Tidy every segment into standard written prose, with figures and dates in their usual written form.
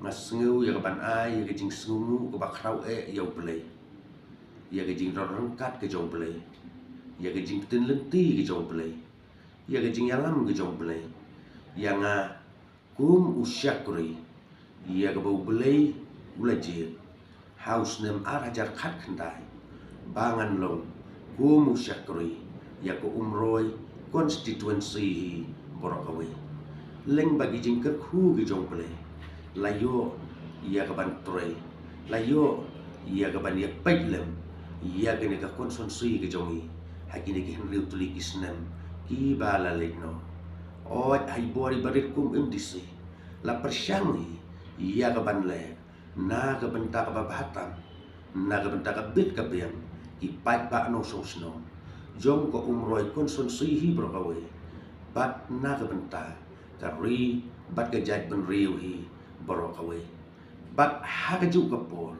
Ngasngeu ya ban ai ya jing sungu ko bakrau ya play ya jing rangkat ke jong play ya jing tin lenti ke jong play ya jing yalam ke jong play ya nga kum usyakri ya ke bau play ulaje house nem arajar khat khandai bangan long kum usyakri ya ko umroi constituency borakawe leng bagi jing ke khu ke jong play layo ia ke ban troy layo ia ke ban ya peglem ia ke ne ka konsonsui ke jongi hakini ke henry utuli kisnem ki bala leno o ai bori barit kum imdisi la persyangi ia ke ban le na ke bentak ba batam na ke bentak bit ke biam ki pai ba no sosno jong ko umroi konsonsui hi brokawe bat na ke bentak kari bat ke jaj ben riu hi borakawe bat hagaju kapor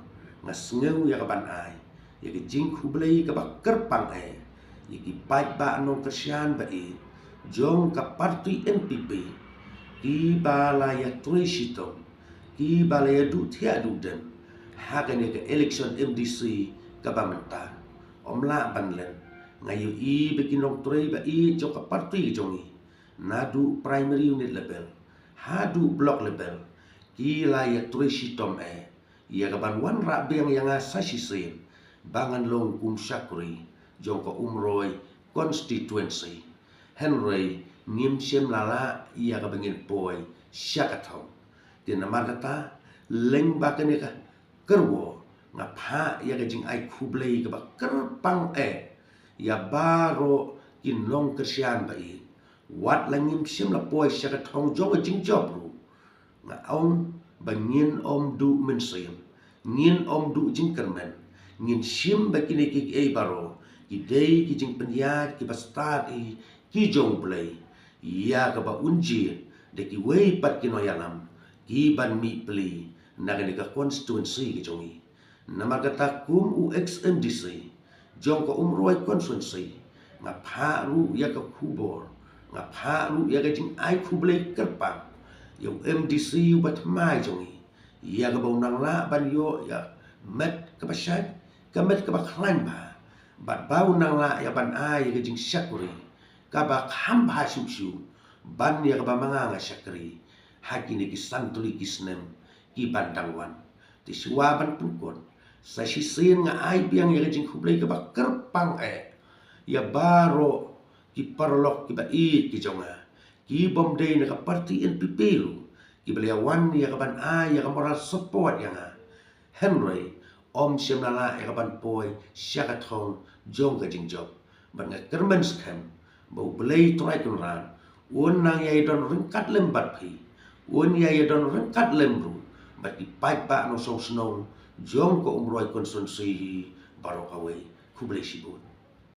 ngasngeu ya kaban ai ya ke jing khublei ka kerpang ya ki pai ba no kersian ba jong ka parti NPP ki bala ya tuisito ki bala ya du thia du den hagan ya ke election MDC ka bamenta omla banlen ngayu bekinong trei ba jong ka parti jongi nadu primary unit level hadu block level kila ya tuisitom ya kaban wan rabiang yang asasisin bangan long kum syakri jongko umroi constituency Henry ngim siem lala ya kabengin poi syakatong tina markata leng bakan ya kerwo ngapha ya kajing ai khublei ka kerpang ya baro kinong kersian bai wat langim siem la poi syakatong jong jing job ru nga ông bangin om du mensayam ngin om du jing kermen ngin sim bakini ki baro ki dei ki jing penyat ki bastad ki jong play ya ka ba unji de ki wei pat ki noyalam ki ban mi play na ka constituency ki jongi nama kata kum UXMDC jong ko umroi constituency nga pharu ya ka khubor nga pharu ya ka jing ai khublei kerpang yung MDC bat mai jongi ya ga bau nang la ban yo ya met ka basat ka met ka baklan ba bat bau nang la ya ban ai ga jing syakuri ka ba kham ba su ban ya ga ba manga nga syakri hakini ki santuli kisnem ki bandangwan ti suwa ban pungkon sa sisin nga ai biang ya ga jing khublei ka ba kerpang ya baro ki parlok ki ba ki jonga ki bomdei na ka parti NPP lu ki beliawan ya kaban ya kamoral support yang Henry om semnala ya kaban poi syakathong jong ka jingjob ban nga kermen scam bau belai trai kunran un nang ya don rengkat lembat phi un ya don rengkat lemru bat ki pai ba no song snong jong ko umroi konsensi barokawe kublei sibut